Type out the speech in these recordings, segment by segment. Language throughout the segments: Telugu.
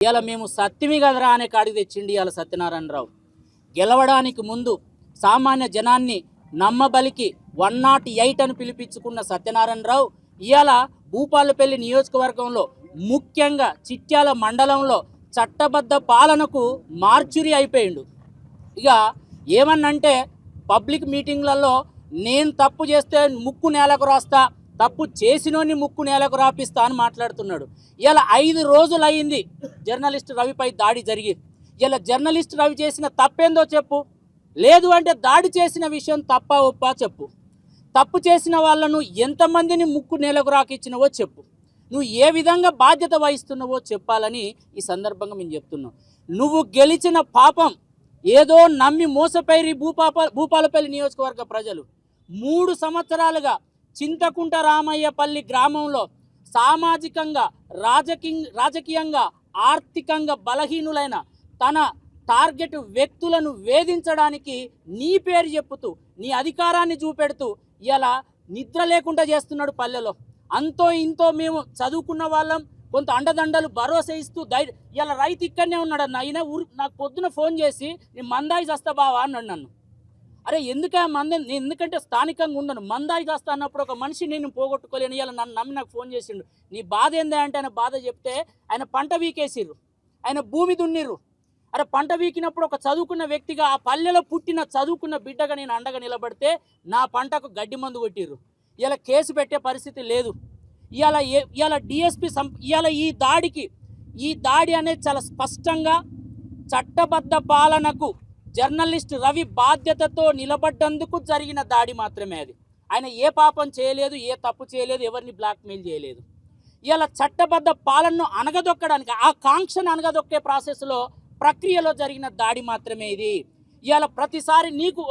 ఇవాళ మేము సత్యమి కదరా అనే కాడికి తెచ్చిండి ఇవాళ సత్యనారాయణరావు. గెలవడానికి ముందు సామాన్య జనాన్ని నమ్మబలికి 108 అని పిలిపించుకున్న సత్యనారాయణరావు ఇవాళ భూపాలపల్లి నియోజకవర్గంలో ముఖ్యంగా చిట్యాల మండలంలో చట్టబద్ధ పాలనకు మార్చురి అయిపోయిండు. ఇక ఏమన్నంటే పబ్లిక్ మీటింగ్లలో నేను తప్పు చేస్తే ముక్కు నేలకు రాస్తా, తప్పు చేసినోని ముక్కు నేలకు రాపిస్తా అని మాట్లాడుతున్నాడు. ఇలా 5 రోజులు అయింది జర్నలిస్ట్ రవిపై దాడి జరిగి. ఇలా జర్నలిస్ట్ రవి చేసిన తప్పేందో చెప్పు, లేదు అంటే దాడి చేసిన విషయం తప్ప ఒప్పా చెప్పు, తప్పు చేసిన వాళ్ళను ఎంతమందిని ముక్కు నేలకు రాకిచ్చినవో చెప్పు, నువ్వు ఏ విధంగా బాధ్యత వహిస్తున్నావో చెప్పాలని ఈ సందర్భంగా మేము చెప్తున్నాం. నువ్వు గెలిచిన పాపం ఏదో నమ్మి మోసపోయి భూపాలపల్లి నియోజకవర్గ ప్రజలు 3 సంవత్సరాలుగా చింతకుంట రామయ్యపల్లి గ్రామంలో సామాజికంగా రాజకీయంగా ఆర్థికంగా బలహీనులైన తన టార్గెట్ వ్యక్తులను వేధించడానికి నీ పేరు చెప్పుతూ నీ అధికారాన్ని చూపెడుతూ ఇలా నిద్ర లేకుండా చేస్తున్నాడు. పల్లెలో అంతో ఇంతో మేము చదువుకున్న వాళ్ళం, కొంత అండదండలు భరోసా ఇస్తూ ఇలా రైతు ఇక్కడనే ఉన్నాడు అన్న. అయినా నాకు పొద్దున ఫోన్ చేసి నేను మందాయి చేస్తా బావా అన్నాడు నన్ను. అరే నేను ఎందుకంటే స్థానికంగా ఉండను, మందాయి చేస్తా అన్నప్పుడు ఒక మనిషి నేను పోగొట్టుకోలేను. ఇలా నన్ను నమ్మి నాకు ఫోన్ చేసిండు. నీ బాధ ఏందా అంటే ఆయన బాధ చెప్తే ఆయన పంట వీకేసిర్రు, ఆయన భూమి దున్నిర్రు. అరే పంట వీకినప్పుడు ఒక చదువుకున్న వ్యక్తిగా ఆ పల్లెలో పుట్టిన చదువుకున్న బిడ్డగా నేను అండగా నిలబడితే నా పంటకు గడ్డి మందు కొట్టిర్రు. ఇలా కేసు పెట్టే పరిస్థితి లేదు. ఇవాళ డిఎస్పీ ఇవాళ ఈ దాడి అనేది చాలా స్పష్టంగా చట్టబద్ధ పాలనకు జర్నలిస్ట్ రవి బాధ్యతతో నిలబడ్డందుకు జరిగిన దాడి మాత్రమే అది. ఆయన ఏ పాపం చేయలేదు, ఏ తప్పు చేయలేదు, ఎవరిని బ్లాక్మెయిల్ చేయలేదు. ఇలా చట్టబద్ధ పాలనను అనగదొక్కడానికి, ఆ కాంక్షను అనగదొక్కే ప్రాసెస్లో ప్రక్రియలో జరిగిన దాడి మాత్రమే ఇది. ఇవాళ ప్రతిసారి నీకు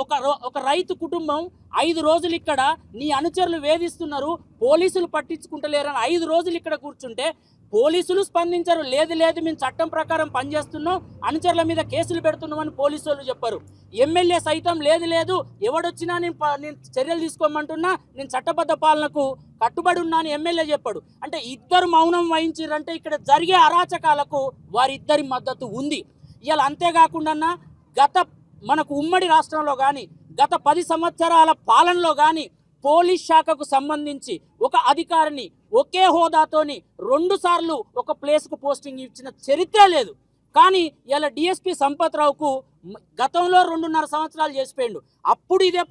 ఒక రైతు కుటుంబం 5 రోజులు ఇక్కడ నీ అనుచరులు వేధిస్తున్నారు, పోలీసులు పట్టించుకుంటలేరని 5 రోజులు ఇక్కడ కూర్చుంటే పోలీసులు స్పందించరు. లేదు మేము చట్టం ప్రకారం పనిచేస్తున్నాం, అనుచరుల మీద కేసులు పెడుతున్నామని పోలీసు వాళ్ళు చెప్పారు. ఎమ్మెల్యే సైతం లేదు ఎవడొచ్చినా నేను చర్యలు తీసుకోమంటున్నా, నేను చట్టబద్ధ పాలనకు కట్టుబడి ఉన్నా అని ఎమ్మెల్యే చెప్పాడు. అంటే ఇద్దరు మౌనం వహించారంటే ఇక్కడ జరిగే అరాచకాలకు వారిద్దరి మద్దతు ఉంది. ఇవాళ అంతేకాకుండా మనకు ఉమ్మడి రాష్ట్రంలో కానీ గత 10 సంవత్సరాల పాలనలో కానీ పోలీస్ శాఖకు సంబంధించి ఒక అధికారిని ఒకే హోదాతోని 2 సార్లు ఒక ప్లేస్కు పోస్టింగ్ ఇచ్చిన చరిత్ర లేదు. కానీ ఇలా డిఎస్పీ సంపత్రావుకు గతంలో 2.5 సంవత్సరాలు చేసిపోయిండు. అప్పుడు ఇదే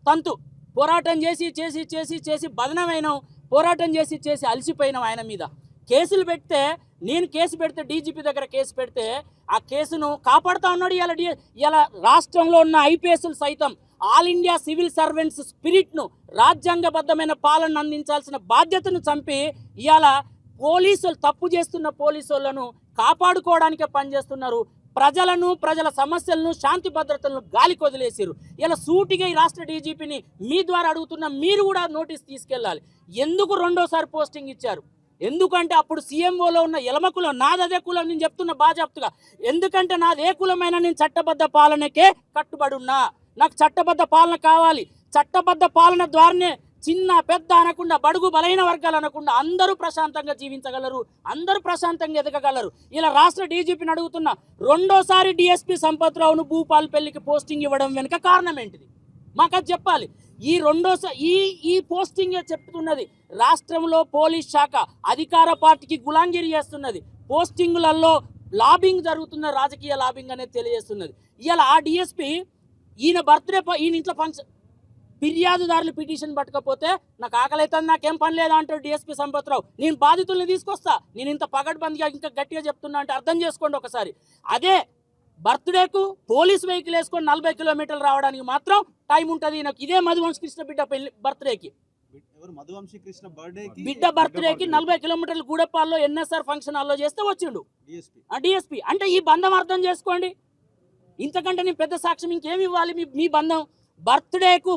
తంతు పోరాటం చేసి బదనమైనాం, పోరాటం చేసి అలసిపోయినాం. ఆయన మీద కేసులు పెడితే, నేను కేసు పెడితే, డీజీపీ దగ్గర కేసు పెడితే ఆ కేసును కాపాడుతూ ఉన్నాడు. ఇలా రాష్ట్రంలో ఉన్న ఐపీఎస్లు సైతం ఆల్ ఇండియా సివిల్ సర్వెంట్స్ స్పిరిట్ను, రాజ్యాంగబద్ధమైన పాలన అందించాల్సిన బాధ్యతను చంపి ఇవాళ పోలీసులు తప్పు చేస్తున్న పోలీసులను కాపాడుకోవడానికే పనిచేస్తున్నారు. ప్రజల సమస్యలను, శాంతి భద్రతలను గాలికి వదిలేసారు. ఇలా సూటిగా ఈ రాష్ట్ర డీజీపీని మీ ద్వారా అడుగుతున్న మీరు కూడా నోటీస్ తీసుకెళ్ళాలి. ఎందుకు 2వ పోస్టింగ్ ఇచ్చారు? ఎందుకంటే అప్పుడు సీఎంఓలో ఉన్న ఎలమ కులం, నాదదే కులం, నేను చెప్తున్నా బాజాప్తుగా. ఎందుకంటే నాదే కులమైన నేను చట్టబద్ధ పాలనకే కట్టుబడి ఉన్నా, నాకు చట్టబద్ధ పాలన కావాలి. చట్టబద్ధ పాలన ద్వారానే చిన్న పెద్ద అనకుండా, బడుగు బలహీన వర్గాలు అనకుండా అందరూ ప్రశాంతంగా జీవించగలరు, అందరూ ప్రశాంతంగా ఎదగగలరు. ఇలా రాష్ట్ర డీజీపీని అడుగుతున్నా, 2వ డిఎస్పీ సంపత్రావును భూపాలపల్లికి పోస్టింగ్ ఇవ్వడం వెనుక కారణం ఏంటిది? మాకు అది చెప్పాలి. ఈ పోస్టింగ్ చెప్తున్నది రాష్ట్రంలో పోలీస్ శాఖ అధికార పార్టీకి గులాంగిరి చేస్తున్నది. పోస్టింగులలో లాబింగ్ జరుగుతున్న, రాజకీయ లాబింగ్ అనేది తెలియజేస్తున్నది. ఇలా ఆ డిఎస్పీ ఈయన బర్త్డే, ఈయన ఇంట్లో ఫంక్షన్, ఫిర్యాదుదారులు పిటిషన్ పట్టకపోతే నాకు ఆకలి అవుతుంది, నాకేం పని లేదా అంటాడు డిఎస్పీ సంపత్రావు. నేను బాధితుల్ని తీసుకొస్తా, నేను ఇంత పగడ్బందీగా ఇంకా గట్టిగా చెప్తున్నా అంటే అర్థం చేసుకోండి ఒకసారి. అదే బర్త్డేకు పోలీస్ వెహికల్ వేసుకొని 40 కిలోమీటర్లు రావడానికి మాత్రం టైం ఉంటుంది నాకు. ఇదే మధువంశ కృష్ణ బిడ్డ బర్త్డేకి, బిడ్డ బర్త్డేకి 40 కిలోమీటర్లు గూడెప్పాల్లో ఎన్ఎస్ఆర్ ఫంక్షన్ హాల్లో చేస్తే వచ్చిండు డిఎస్పీ. అంటే ఈ బంధం అర్థం చేసుకోండి. ఇంతకంటే నేను పెద్ద సాక్ష్యం ఇంకేమి ఇవ్వాలి? మీ బంధం.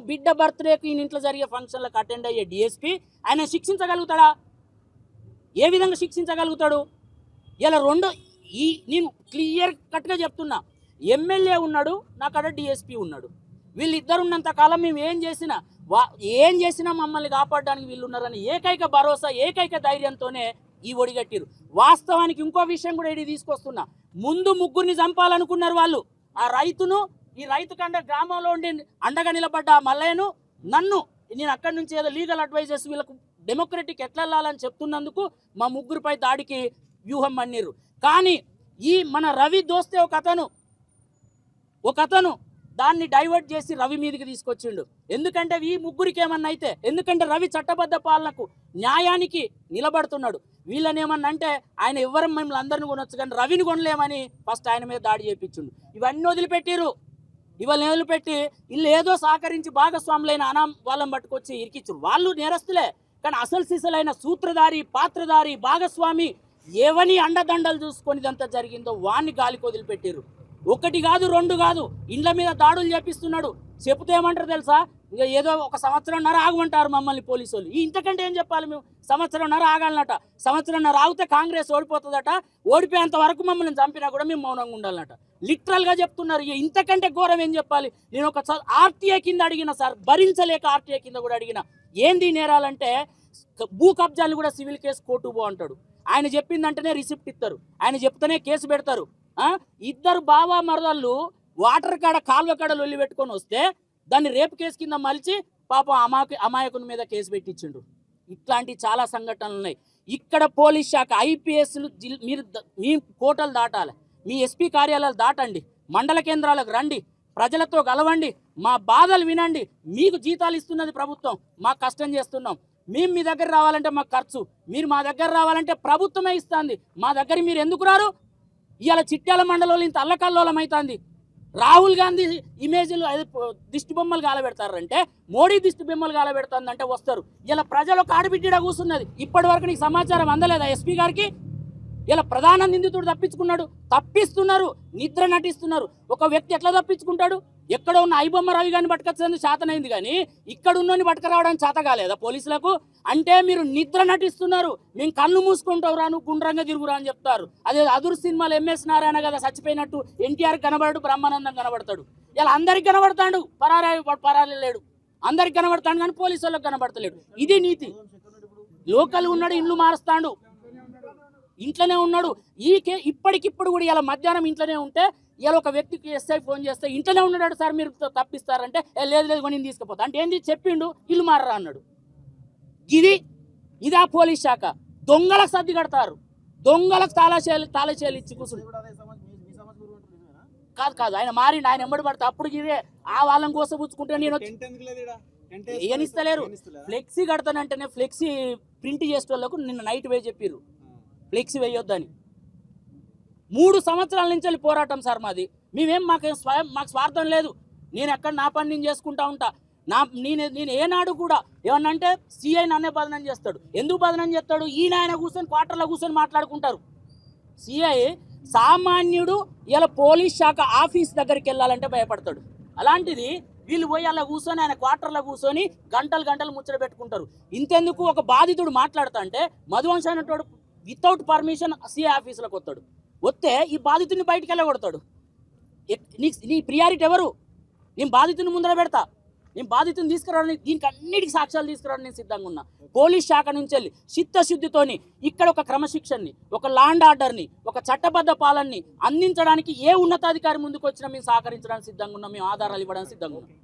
బిడ్డ బర్త్డేకు ఈయన ఇంట్లో జరిగే ఫంక్షన్లకు అటెండ్ అయ్యే డిఎస్పీ ఆయన శిక్షించగలుగుతాడా? ఏ విధంగా శిక్షించగలుగుతాడు? ఇలా నేను క్లియర్ కట్గా చెప్తున్నా, ఎమ్మెల్యే ఉన్నాడు, నాకు అక్కడ డిఎస్పీ ఉన్నాడు. వీళ్ళిద్దరు ఉన్నంత కాలం మేము ఏం చేసినా మమ్మల్ని కాపాడడానికి వీళ్ళు ఉన్నారని ఏకైక భరోసా, ఏకైక ధైర్యంతోనే ఈ ఒడిగట్టిరు. వాస్తవానికి ఇంకో విషయం కూడా ఇది తీసుకొస్తున్నా. ముందు ముగ్గురిని చంపాలనుకున్నారు వాళ్ళు. ఆ రైతును, ఈ రైతు కండ గ్రామంలో ఉండి అండగా నిలబడ్డ ఆ మల్లయ్యను, నన్ను, నేను అక్కడి నుంచి ఏదో లీగల్ అడ్వైజర్స్ వీళ్ళకు డెమోక్రటిక్ ఎట్లా వెళ్ళాలని చెప్తున్నందుకు మా ముగ్గురిపై దాడికి వ్యూహం అన్నిరు. కానీ ఈ మన రవి దోస్తే ఒక అతను దాన్ని డైవర్ట్ చేసి రవి మీదకి తీసుకొచ్చిండు. ఎందుకంటే ఈ ముగ్గురికి ఏమన్నా అయితే, ఎందుకంటే రవి చట్టబద్ధ పాలనకు న్యాయానికి నిలబడుతున్నాడు. వీళ్ళని ఏమన్నా అంటే ఆయన ఎవరు మిమ్మల్ని అందరిని కొనొచ్చు కానీ రవిని కొనలేమని ఫస్ట్ ఆయన మీద దాడి చేయించిండు. ఇవన్నీ వదిలిపెట్టిరు. ఇవన్నీ వదిలిపెట్టి వీళ్ళు ఏదో సహకరించి భాగస్వాములైన వాళ్ళని పట్టుకొచ్చి ఇరికిచ్చారు. వాళ్ళు నేరస్తులే, కానీ అసలు సిసలైన సూత్రధారి, పాత్రధారి, భాగస్వామి ఏవని అండదండలు చూసుకొని ఇదంతా జరిగిందో వాన్ని గాలికి వదిలిపెట్టారు. ఒకటి కాదు, రెండు కాదు, ఇండ్ల మీద దాడులు చేపిస్తున్నాడు. చెప్తే ఏమంటారు తెలుసా? ఇక ఏదో ఒక సంవత్సరంన్నర ఆగమంటారు మమ్మల్ని పోలీసు వాళ్ళు. ఇంతకంటే ఏం చెప్పాలి? మేము సంవత్సరంన్నర ఆగాలన్నట. సంవత్సరంన్నర ఆగితే కాంగ్రెస్ ఓడిపోతుందట. ఓడిపోయేంత వరకు మమ్మల్ని చంపినా కూడా మేము మౌనంగా ఉండాలన్నట. లిటరల్గా చెప్తున్నారు. ఇక ఇంతకంటే ఘోరం ఏం చెప్పాలి? నేను ఒక ఆర్టీఐ కింద అడిగిన సార్, భరించలేక ఆర్టీఐ కింద కూడా అడిగిన. ఏంది నేరాలంటే భూ కబ్జాలు కూడా సివిల్ కేసు కోర్టు పో అంటాడు. ఆయన చెప్పిందంటేనే రిసిప్ట్ ఇస్తారు, ఆయన చెప్తేనే కేసు పెడతారు. ఇద్దరు బావా మరదళ్ళు వాటర్ కాడ కాలువ కాడ లొల్లి పెట్టుకొని వస్తే దాన్ని రేపు కేసు కింద మలిచి పాపం అమాయకుని మీద కేసు పెట్టించిండు. ఇట్లాంటి చాలా సంఘటనలు ఉన్నాయి. ఇక్కడ పోలీస్ శాఖ, ఐపీఎస్లు మీరు మీ కోటలు దాటాలి, మీ ఎస్పీ కార్యాలయాలు దాటండి, మండల కేంద్రాలకు రండి, ప్రజలతో కలవండి, మా బాధలు వినండి. మీకు జీతాలు ఇస్తున్నది ప్రభుత్వం, మాకు కష్టం చేస్తున్నాం. మేము మీ దగ్గర రావాలంటే మాకు ఖర్చు, మీరు మా దగ్గర రావాలంటే ప్రభుత్వమే ఇస్తుంది. మా దగ్గర మీరు ఎందుకు రారు? ఇవాళ చిట్యాల మండలంలో ఇంత అల్లకల్లోలం అవుతుంది. రాహుల్ గాంధీ ఇమేజ్లు దిష్టి బొమ్మలు గాలబెడతారంటే, మోడీ దిష్టి బొమ్మలు గాలబెడుతుందంటే వస్తారు. ఇలా ప్రజలు ఒక ఆడబిడ్డ కూర్చున్నది. ఇప్పటి వరకు నీకు సమాచారం అందలేదా ఎస్పీ గారికి? ఇలా ప్రధాన నిందితుడు తప్పిస్తున్నారు, నిద్ర నటిస్తున్నారు. ఒక వ్యక్తి ఎట్లా తప్పించుకుంటాడు? ఎక్కడో ఉన్న ఐబొమ్మ రవి గారిని పట్టుకొచ్చేందుకు చేతనైంది, కానీ ఇక్కడ ఉన్నోని పట్టుకురావడానికి చేత కాలేదా పోలీసులకు? అంటే మీరు నిద్ర నటిస్తున్నారు. మేము కళ్ళు మూసుకుంటావు రాను, గుండ్రంగా తిరుగురా అని చెప్తారు. అదే అదురు సినిమాలు ఎంఎస్ నారాయణ కదా చచ్చిపోయినట్టు ఎన్టీఆర్ కనబడడు, బ్రహ్మానందం కనబడతాడు. ఇలా అందరికి కనబడతాడు, పరారీ లేడు. అందరికి కనబడతాడు కానీ పోలీసు వాళ్ళకి కనబడతలేడు. ఇది నీతి. లోకల్ ఉన్నాడు, ఇల్లు మారుస్తాడు, ఇంట్లోనే ఉన్నాడు. ఇప్పటికిప్పుడు కూడా ఇలా మధ్యాహ్నం ఇంట్లోనే ఉంటే ఇలా ఒక వ్యక్తికి ఎస్ఐ ఫోన్ చేస్తే ఇంట్లోనే ఉన్నాడు సార్, మీరు తప్పిస్తారంటే లేదు నేను తీసుకుపోతా అంటే ఏంది చెప్పిండు, ఇల్లు మారరా అన్నాడు. ఇదా పోలీస్ శాఖ. దొంగలకు సర్ది కడతారు, దొంగలకు తాళచేలు ఇచ్చి కూర్చుంది. కాదు ఆయన మారిండు, ఆయన ఎంబడి పడతా. అప్పుడు ఇదే ఆ వాళ్ళని కోసం పుచ్చుకుంటే నేను ఏనిస్తలేరు. ఫ్లెక్సీ కడతానంటేనే ఫ్లెక్సీ ప్రింట్ చేసే వాళ్ళకు నిన్న నైట్ వేయి చెప్పిర్రు ఫ్లెక్సీ వేయొద్దని. 3 సంవత్సరాల నుంచి పోరాటం సార్ మాది. మాకు స్వార్థం లేదు. నేను ఎక్కడ నా పని నేను చేసుకుంటా ఉంటా. నేను ఏనాడు కూడా ఏమన్నా అంటే సిఐ నన్నే బదనం చేస్తాడు. ఎందుకు బదనం చేస్తాడు? ఆయన కూర్చొని క్వార్టర్లో కూర్చొని మాట్లాడుకుంటారు. సిఐ సామాన్యుడు ఇలా పోలీస్ శాఖ ఆఫీస్ దగ్గరికి వెళ్ళాలంటే భయపడతాడు. అలాంటిది వీళ్ళు పోయి అలా కూర్చొని ఆయన క్వార్టర్లో కూర్చొని గంటలు ముచ్చట పెట్టుకుంటారు. ఇంతెందుకు ఒక బాధితుడు మాట్లాడుతా అంటే మధువంశ అనేటోడు వితౌట్ పర్మిషన్ సిఐ ఆఫీసులోకి వస్తే ఈ బాధితుడిని బయటికి వెళ్ళగొడతాడు. నీ ప్రియారిటీ ఎవరు? నేను బాధితుని ముందర పెడతా, నేను బాధితుని తీసుకురావడానికి, దీనికి అన్నిటికీ సాక్ష్యాలు తీసుకురావడానికి నేను సిద్ధంగా ఉన్నా. పోలీస్ శాఖ నుంచి వెళ్ళి చిత్తశుద్ధితోని ఇక్కడ ఒక క్రమశిక్షణని, ఒక లాండ్ ఆర్డర్ని, ఒక చట్టబద్ధ పాలనని అందించడానికి ఏ ఉన్నతాధికారి ముందుకు వచ్చినా మేము సహకరించడానికి సిద్ధంగా ఉన్నాం, మేము ఆధారాలు ఇవ్వడానికి సిద్ధంగా ఉన్నాం.